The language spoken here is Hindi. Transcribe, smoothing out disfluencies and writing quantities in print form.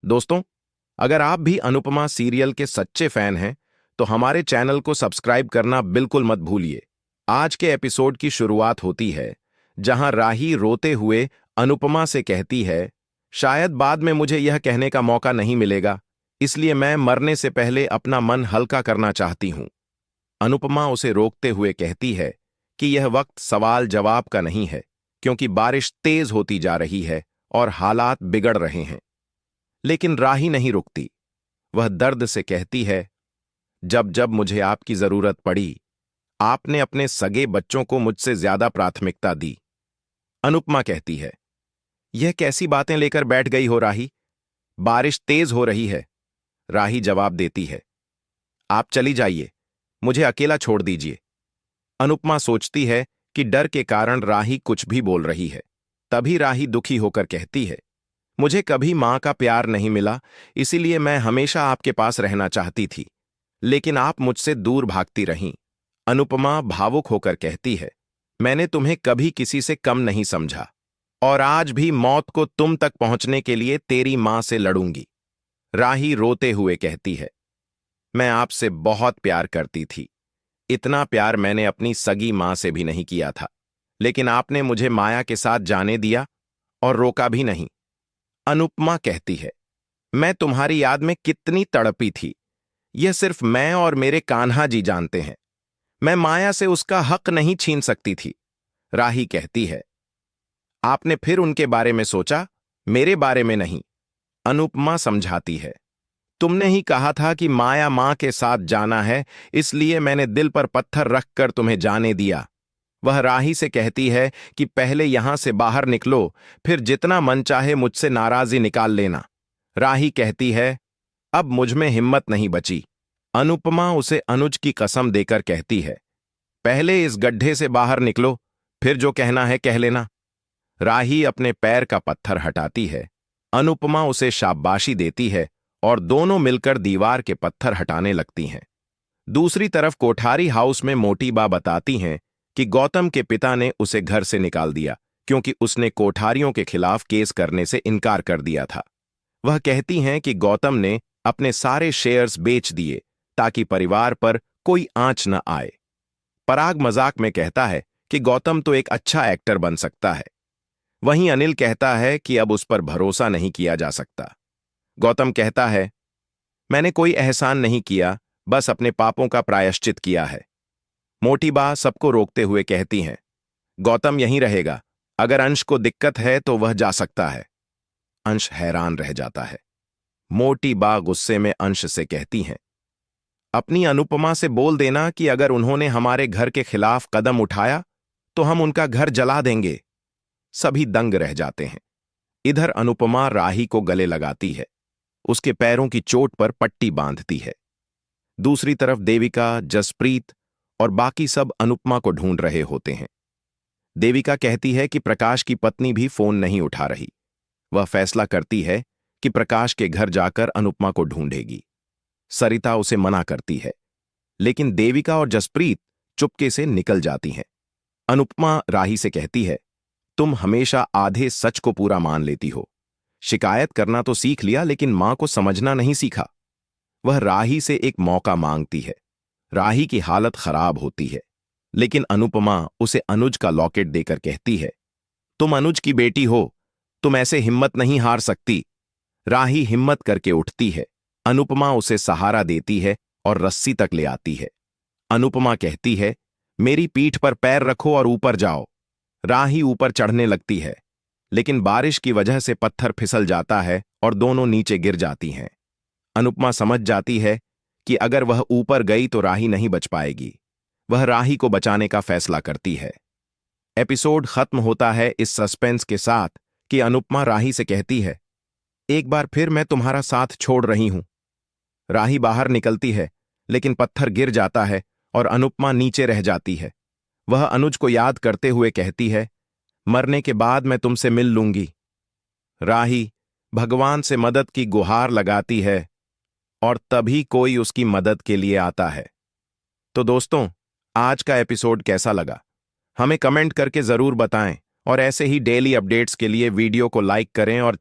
दोस्तों, अगर आप भी अनुपमा सीरियल के सच्चे फैन हैं, तो हमारे चैनल को सब्सक्राइब करना बिल्कुल मत भूलिए। आज के एपिसोड की शुरुआत होती है, जहां राही रोते हुए अनुपमा से कहती है, शायद बाद में मुझे यह कहने का मौका नहीं मिलेगा, इसलिए मैं मरने से पहले अपना मन हल्का करना चाहती हूं। अनुपमा उसे रोकते हुए कहती है कि यह वक्त सवाल जवाब का नहीं है, क्योंकि बारिश तेज होती जा रही है और हालात बिगड़ रहे हैं। लेकिन राही नहीं रुकती। वह दर्द से कहती है, जब जब मुझे आपकी जरूरत पड़ी, आपने अपने सगे बच्चों को मुझसे ज्यादा प्राथमिकता दी। अनुपमा कहती है, यह कैसी बातें लेकर बैठ गई हो राही? बारिश तेज हो रही है। राही जवाब देती है, आप चली जाइए, मुझे अकेला छोड़ दीजिए। अनुपमा सोचती है कि डर के कारण राही कुछ भी बोल रही है। तभी राही दुखी होकर कहती है, मुझे कभी मां का प्यार नहीं मिला, इसीलिए मैं हमेशा आपके पास रहना चाहती थी, लेकिन आप मुझसे दूर भागती रहीं। अनुपमा भावुक होकर कहती है, मैंने तुम्हें कभी किसी से कम नहीं समझा, और आज भी मौत को तुम तक पहुंचने के लिए तेरी मां से लड़ूंगी। राही रोते हुए कहती है, मैं आपसे बहुत प्यार करती थी। इतना प्यार मैंने अपनी सगी मां से भी नहीं किया था, लेकिन आपने मुझे माया के साथ जाने दिया और रोका भी नहीं। अनुपमा कहती है, मैं तुम्हारी याद में कितनी तड़पी थी, यह सिर्फ मैं और मेरे कान्हा जी जानते हैं। मैं माया से उसका हक नहीं छीन सकती थी। राही कहती है, आपने फिर उनके बारे में सोचा, मेरे बारे में नहीं। अनुपमा समझाती है, तुमने ही कहा था कि माया मां के साथ जाना है, इसलिए मैंने दिल पर पत्थर रखकर तुम्हें जाने दिया। वह राही से कहती है कि पहले यहां से बाहर निकलो, फिर जितना मन चाहे मुझसे नाराजगी निकाल लेना। राही कहती है, अब मुझमें हिम्मत नहीं बची। अनुपमा उसे अनुज की कसम देकर कहती है, पहले इस गड्ढे से बाहर निकलो, फिर जो कहना है कह लेना। राही अपने पैर का पत्थर हटाती है। अनुपमा उसे शाबाशी देती है और दोनों मिलकर दीवार के पत्थर हटाने लगती हैं। दूसरी तरफ कोठारी हाउस में मोटी बा बताती हैं कि गौतम के पिता ने उसे घर से निकाल दिया, क्योंकि उसने कोठारियों के खिलाफ केस करने से इनकार कर दिया था। वह कहती हैं कि गौतम ने अपने सारे शेयर्स बेच दिए ताकि परिवार पर कोई आंच न आए। पराग मजाक में कहता है कि गौतम तो एक अच्छा एक्टर बन सकता है। वहीं अनिल कहता है कि अब उस पर भरोसा नहीं किया जा सकता। गौतम कहता है, मैंने कोई एहसान नहीं किया, बस अपने पापों का प्रायश्चित किया है। मोटी बा सबको रोकते हुए कहती हैं, गौतम यहीं रहेगा, अगर अंश को दिक्कत है तो वह जा सकता है। अंश हैरान रह जाता है। मोटी बा गुस्से में अंश से कहती हैं, अपनी अनुपमा से बोल देना कि अगर उन्होंने हमारे घर के खिलाफ कदम उठाया तो हम उनका घर जला देंगे। सभी दंग रह जाते हैं। इधर अनुपमा राही को गले लगाती है, उसके पैरों की चोट पर पट्टी बांधती है। दूसरी तरफ देविका, जसप्रीत और बाकी सब अनुपमा को ढूंढ रहे होते हैं। देविका कहती है कि प्रकाश की पत्नी भी फोन नहीं उठा रही। वह फैसला करती है कि प्रकाश के घर जाकर अनुपमा को ढूंढेगी। सरिता उसे मना करती है, लेकिन देविका और जसप्रीत चुपके से निकल जाती हैं। अनुपमा राही से कहती है, तुम हमेशा आधे सच को पूरा मान लेती हो। शिकायत करना तो सीख लिया, लेकिन मां को समझना नहीं सीखा। वह राही से एक मौका मांगती है। राही की हालत खराब होती है, लेकिन अनुपमा उसे अनुज का लॉकेट देकर कहती है, तुम अनुज की बेटी हो, तुम ऐसे हिम्मत नहीं हार सकती। राही हिम्मत करके उठती है। अनुपमा उसे सहारा देती है और रस्सी तक ले आती है। अनुपमा कहती है, मेरी पीठ पर पैर रखो और ऊपर जाओ। राही ऊपर चढ़ने लगती है, लेकिन बारिश की वजह से पत्थर फिसल जाता है और दोनों नीचे गिर जाती हैं। अनुपमा समझ जाती है कि अगर वह ऊपर गई तो राही नहीं बच पाएगी। वह राही को बचाने का फैसला करती है। एपिसोड खत्म होता है इस सस्पेंस के साथ कि अनुपमा राही से कहती है, एक बार फिर मैं तुम्हारा साथ छोड़ रही हूं। राही बाहर निकलती है, लेकिन पत्थर गिर जाता है और अनुपमा नीचे रह जाती है। वह अनुज को याद करते हुए कहती है, मरने के बाद मैं तुमसे मिल लूंगी। राही भगवान से मदद की गुहार लगाती है और तभी कोई उसकी मदद के लिए आता है। तो दोस्तों, आज का एपिसोड कैसा लगा? हमें कमेंट करके जरूर बताएं, और ऐसे ही डेली अपडेट्स के लिए वीडियो को लाइक करें और